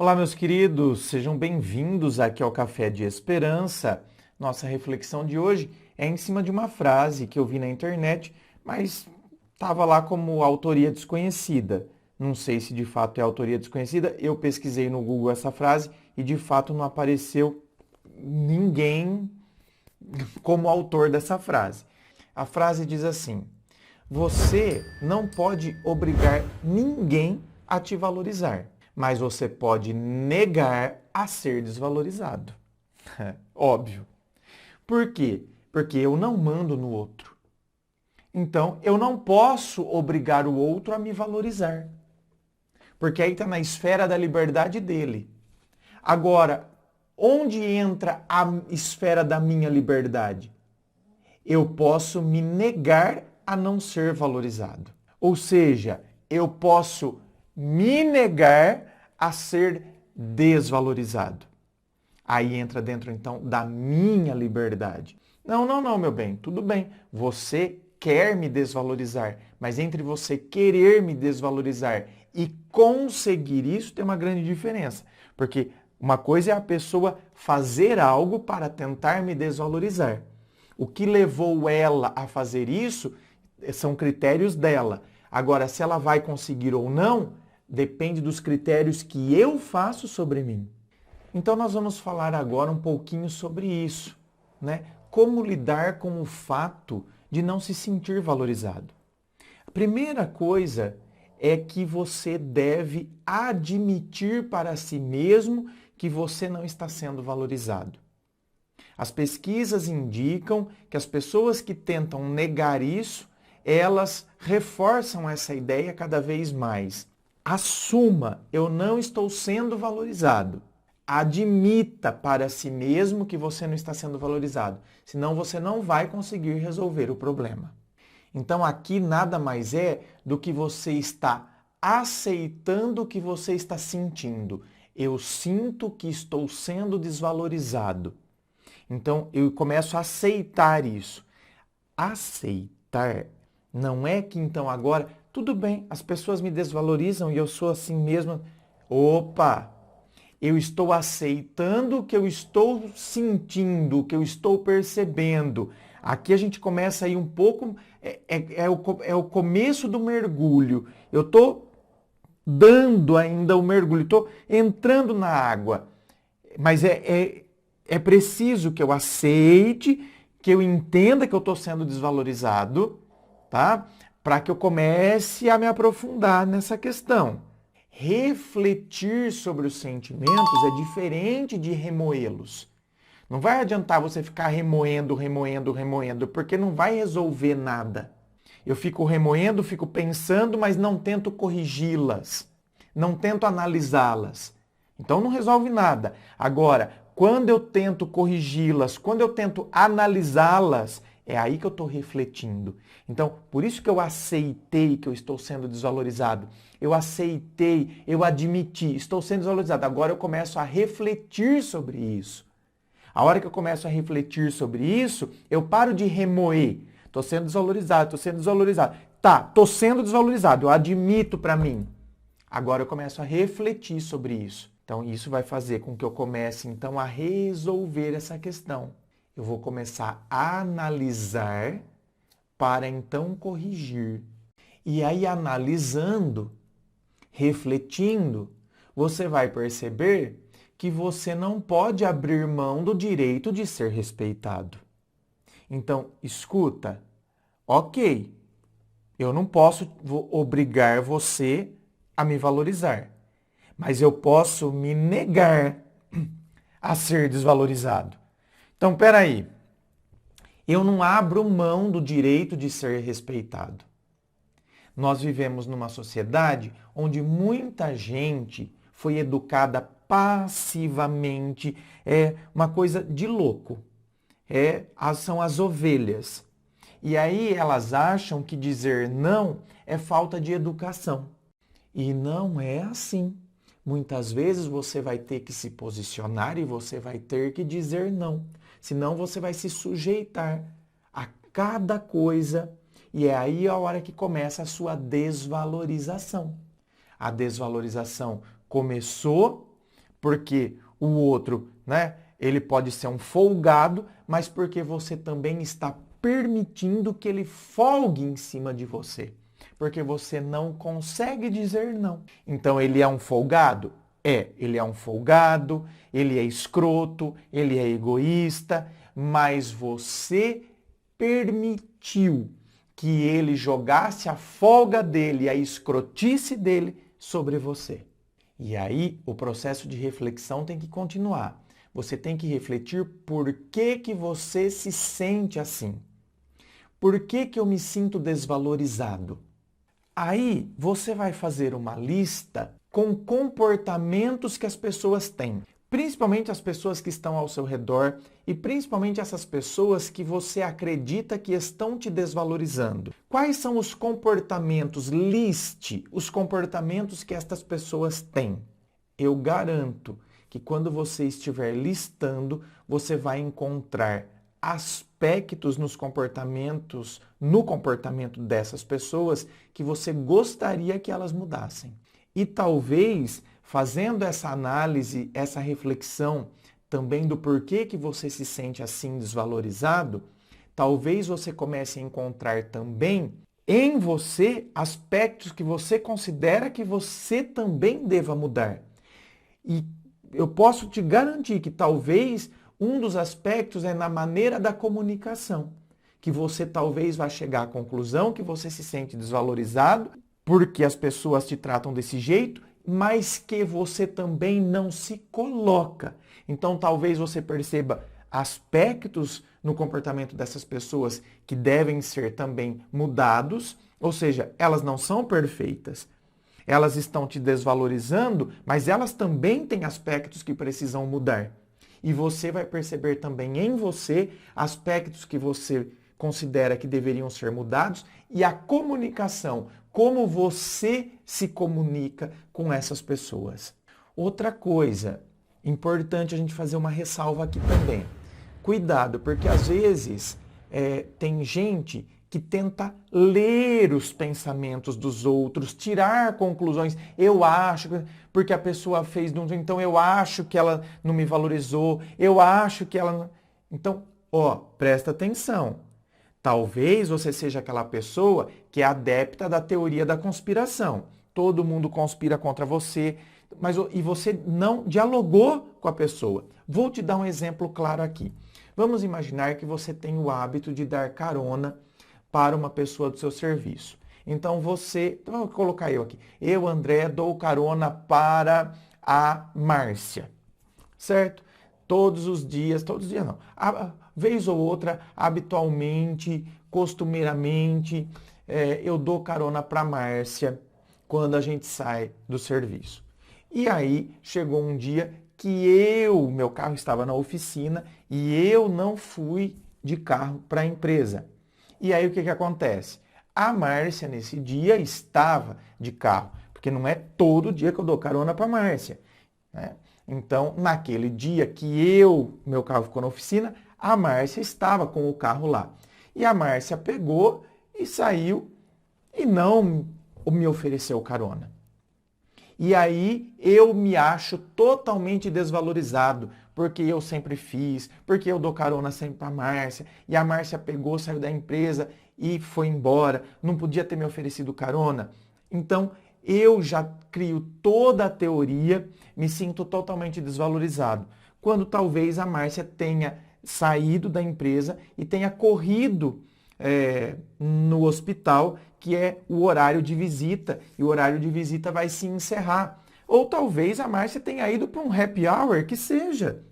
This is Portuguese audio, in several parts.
Olá, meus queridos, sejam bem-vindos aqui ao Café de Esperança. Nossa reflexão de hoje é em cima de uma frase que eu vi na internet, mas estava lá como autoria desconhecida. Não sei se de fato é autoria desconhecida. Eu pesquisei no Google essa frase e de fato não apareceu ninguém como autor dessa frase. A frase diz assim: você não pode obrigar ninguém a te valorizar, mas você pode negar a ser desvalorizado. Óbvio. Por quê? Porque eu não mando no outro. Então, eu não posso obrigar o outro a me valorizar. Porque aí está na esfera da liberdade dele. Agora, onde entra a esfera da minha liberdade? Eu posso me negar a não ser valorizado. Ou seja, eu posso me negar a ser desvalorizado. Aí entra dentro, então, da minha liberdade. Não, meu bem, tudo bem. Você quer me desvalorizar, mas entre você querer me desvalorizar e conseguir isso tem uma grande diferença. Porque uma coisa é a pessoa fazer algo para tentar me desvalorizar. O que levou ela a fazer isso são critérios dela. Agora, se ela vai conseguir ou não, depende dos critérios que eu faço sobre mim. Então, nós vamos falar agora um pouquinho sobre isso, né? Como lidar com o fato de não se sentir valorizado. A primeira coisa é que você deve admitir para si mesmo que você não está sendo valorizado. As pesquisas indicam que as pessoas que tentam negar isso, elas reforçam essa ideia cada vez mais. Assuma, eu não estou sendo valorizado. Admita para si mesmo que você não está sendo valorizado, senão você não vai conseguir resolver o problema. Então aqui nada mais é do que você está aceitando o que você está sentindo. Eu sinto que estou sendo desvalorizado. Então eu começo a aceitar isso. Aceitar não é que então agora, tudo bem, as pessoas me desvalorizam e eu sou assim mesmo. Opa! Eu estou aceitando o que eu estou sentindo, o que eu estou percebendo. Aqui a gente começa aí um pouco, é o começo do mergulho. Eu estou dando ainda o mergulho, estou entrando na água. Mas é preciso que eu aceite, que eu entenda que eu estou sendo desvalorizado, tá? Para que eu comece a me aprofundar nessa questão. Refletir sobre os sentimentos é diferente de remoê-los. Não vai adiantar você ficar remoendo, porque não vai resolver nada. Eu fico remoendo, fico pensando, mas não tento corrigi-las, não tento analisá-las. Então não resolve nada. Agora, quando eu tento corrigi-las, quando eu tento analisá-las, é aí que eu estou refletindo. Então, por isso que eu aceitei que eu estou sendo desvalorizado. Eu aceitei, eu admiti, estou sendo desvalorizado. Agora eu começo a refletir sobre isso. A hora que eu começo a refletir sobre isso, eu paro de remoer. Estou sendo desvalorizado, estou sendo desvalorizado. Tá, estou sendo desvalorizado, eu admito para mim. Agora eu começo a refletir sobre isso. Então isso vai fazer com que eu comece então a resolver essa questão. Eu vou começar a analisar para então corrigir. E aí analisando, refletindo, você vai perceber que você não pode abrir mão do direito de ser respeitado. Então, escuta, ok, eu não posso obrigar você a me valorizar, mas eu posso me negar a ser desvalorizado. Então, peraí, eu não abro mão do direito de ser respeitado. Nós vivemos numa sociedade onde muita gente foi educada passivamente, é uma coisa de louco. São as ovelhas. E aí elas acham que dizer não é falta de educação. E não é assim. Muitas vezes você vai ter que se posicionar e você vai ter que dizer não. Senão você vai se sujeitar a cada coisa. E é aí a hora que começa a sua desvalorização. A desvalorização começou porque o outro, né, ele pode ser um folgado, mas porque você também está permitindo que ele folgue em cima de você. Porque você não consegue dizer não. Então ele é um folgado? Ele é um folgado, ele é escroto, ele é egoísta, mas você permitiu que ele jogasse a folga dele, a escrotice dele sobre você. E aí o processo de reflexão tem que continuar. Você tem que refletir por que você se sente assim. Por que eu me sinto desvalorizado? Aí você vai fazer uma lista com comportamentos que as pessoas têm. Principalmente as pessoas que estão ao seu redor e principalmente essas pessoas que você acredita que estão te desvalorizando. Quais são os comportamentos? Liste os comportamentos que estas pessoas têm. Eu garanto que quando você estiver listando, você vai encontrar aspectos no comportamento dessas pessoas que você gostaria que elas mudassem. E talvez, fazendo essa análise, essa reflexão também do porquê que você se sente assim desvalorizado, talvez você comece a encontrar também em você aspectos que você considera que você também deva mudar. E eu posso te garantir que talvez um dos aspectos é na maneira da comunicação, que você talvez vá chegar à conclusão que você se sente desvalorizado porque as pessoas te tratam desse jeito, mas que você também não se coloca. Então talvez você perceba aspectos no comportamento dessas pessoas que devem ser também mudados, ou seja, elas não são perfeitas. Elas estão te desvalorizando, mas elas também têm aspectos que precisam mudar. E você vai perceber também em você aspectos que você considera que deveriam ser mudados e a comunicação, como você se comunica com essas pessoas. Outra coisa, importante a gente fazer uma ressalva aqui também. Cuidado, porque às vezes tem gente que tenta ler os pensamentos dos outros, tirar conclusões. Eu acho, porque a pessoa fez, então eu acho que ela não me valorizou, eu acho que ela não... Então, presta atenção. Talvez você seja aquela pessoa que é adepta da teoria da conspiração. Todo mundo conspira contra você, e você não dialogou com a pessoa. Vou te dar um exemplo claro aqui. Vamos imaginar que você tem o hábito de dar carona para uma pessoa do seu serviço. Então vou colocar eu aqui. Eu, André, dou carona para a Márcia, certo? Todos os dias não. Vez ou outra, habitualmente, costumeiramente, eu dou carona para a Márcia quando a gente sai do serviço. E aí chegou um dia que meu carro estava na oficina e eu não fui de carro para a empresa. E aí o que acontece? A Márcia nesse dia estava de carro, porque não é todo dia que eu dou carona para a Márcia, né? Então, naquele dia que meu carro ficou na oficina, a Márcia estava com o carro lá. E a Márcia pegou e saiu e não me ofereceu carona. E aí eu me acho totalmente desvalorizado, porque eu sempre fiz, porque eu dou carona sempre para a Márcia, e a Márcia pegou, saiu da empresa e foi embora, não podia ter me oferecido carona. Então, eu já crio toda a teoria, me sinto totalmente desvalorizado, quando talvez a Márcia tenha saído da empresa e tenha corrido no hospital, que é o horário de visita, e o horário de visita vai se encerrar. Ou talvez a Márcia tenha ido para um happy hour, que seja.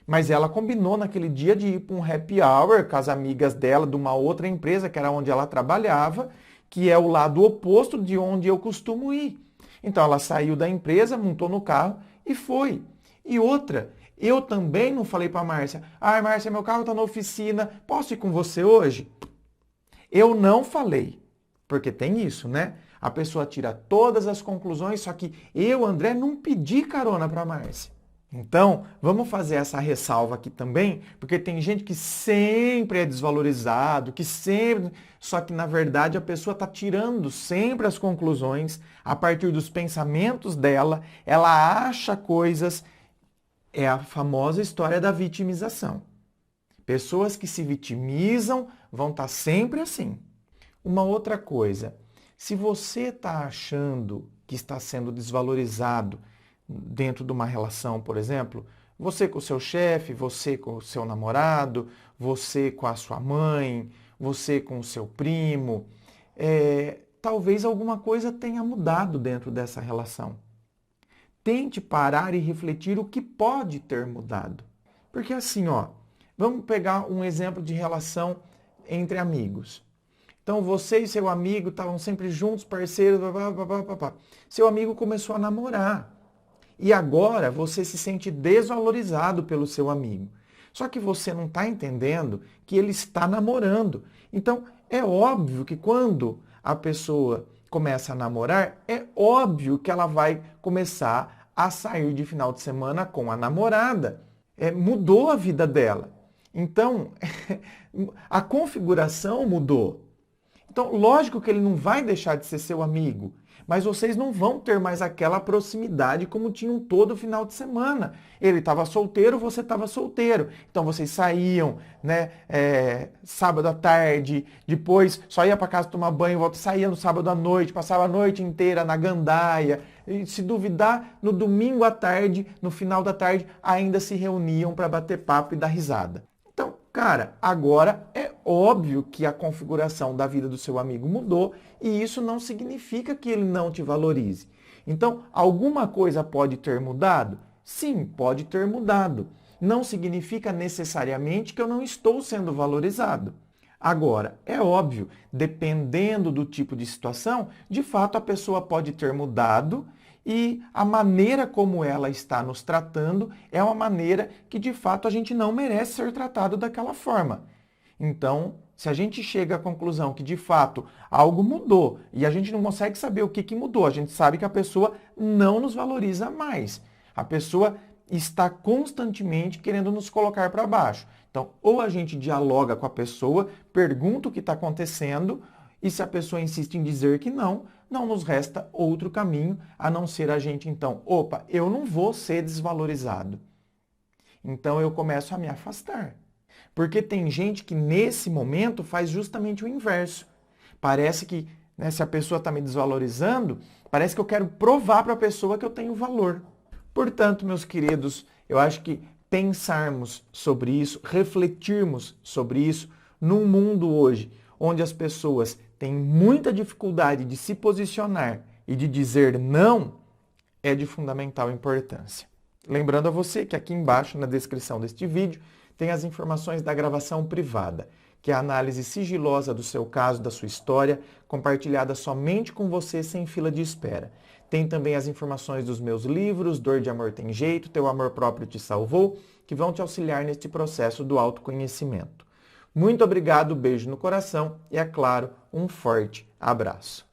Mas ela combinou naquele dia de ir para um happy hour com as amigas dela de uma outra empresa, que era onde ela trabalhava, que é o lado oposto de onde eu costumo ir. Então ela saiu da empresa, montou no carro e foi. E outra, eu também não falei para a Márcia, Márcia, meu carro está na oficina, posso ir com você hoje? Eu não falei, porque tem isso, né? A pessoa tira todas as conclusões, só que eu, André, não pedi carona para a Márcia. Então, vamos fazer essa ressalva aqui também, porque tem gente que sempre é desvalorizado, que sempre. Só que, na verdade, a pessoa está tirando sempre as conclusões a partir dos pensamentos dela, ela acha coisas. É a famosa história da vitimização. Pessoas que se vitimizam vão estar sempre assim. Uma outra coisa, se você está achando que está sendo desvalorizado dentro de uma relação, por exemplo, você com o seu chefe, você com o seu namorado, você com a sua mãe, você com o seu primo, talvez alguma coisa tenha mudado dentro dessa relação. Tente parar e refletir o que pode ter mudado. Porque assim, ó, vamos pegar um exemplo de relação entre amigos. Então você e seu amigo estavam sempre juntos, parceiros, papapá. Seu amigo começou a namorar. E agora você se sente desvalorizado pelo seu amigo. Só que você não está entendendo que ele está namorando. Então é óbvio que quando a pessoa começa a namorar, é óbvio que ela vai começar a sair de final de semana com a namorada. Mudou a vida dela. Então, a configuração mudou. Então, lógico que ele não vai deixar de ser seu amigo, mas vocês não vão ter mais aquela proximidade como tinham todo final de semana. Ele estava solteiro, você estava solteiro. Então vocês saíam, né, sábado à tarde, depois só ia para casa tomar banho, saía no sábado à noite, passava a noite inteira na gandaia. E, se duvidar, no domingo à tarde, no final da tarde, ainda se reuniam para bater papo e dar risada. Então, cara, agora é óbvio que a configuração da vida do seu amigo mudou e isso não significa que ele não te valorize. Então, alguma coisa pode ter mudado? Sim, pode ter mudado. Não significa necessariamente que eu não estou sendo valorizado. Agora, é óbvio, dependendo do tipo de situação, de fato a pessoa pode ter mudado e a maneira como ela está nos tratando é uma maneira que de fato a gente não merece ser tratado daquela forma. Então, se a gente chega à conclusão que de fato algo mudou e a gente não consegue saber o que mudou, a gente sabe que a pessoa não nos valoriza mais. A pessoa está constantemente querendo nos colocar para baixo. Então, ou a gente dialoga com a pessoa, pergunta o que está acontecendo, e se a pessoa insiste em dizer que não, não nos resta outro caminho a não ser a gente, então, opa, eu não vou ser desvalorizado. Então eu começo a me afastar. Porque tem gente que nesse momento faz justamente o inverso. Parece que, né, se a pessoa está me desvalorizando, parece que eu quero provar para a pessoa que eu tenho valor. Portanto, meus queridos, eu acho que pensarmos sobre isso, refletirmos sobre isso, num mundo hoje onde as pessoas têm muita dificuldade de se posicionar e de dizer não, é de fundamental importância. Lembrando a você que aqui embaixo, na descrição deste vídeo, tem as informações da gravação privada, que é a análise sigilosa do seu caso, da sua história, compartilhada somente com você sem fila de espera. Tem também as informações dos meus livros, Dor de Amor Tem Jeito, Teu Amor Próprio Te Salvou, que vão te auxiliar neste processo do autoconhecimento. Muito obrigado, beijo no coração e, é claro, um forte abraço.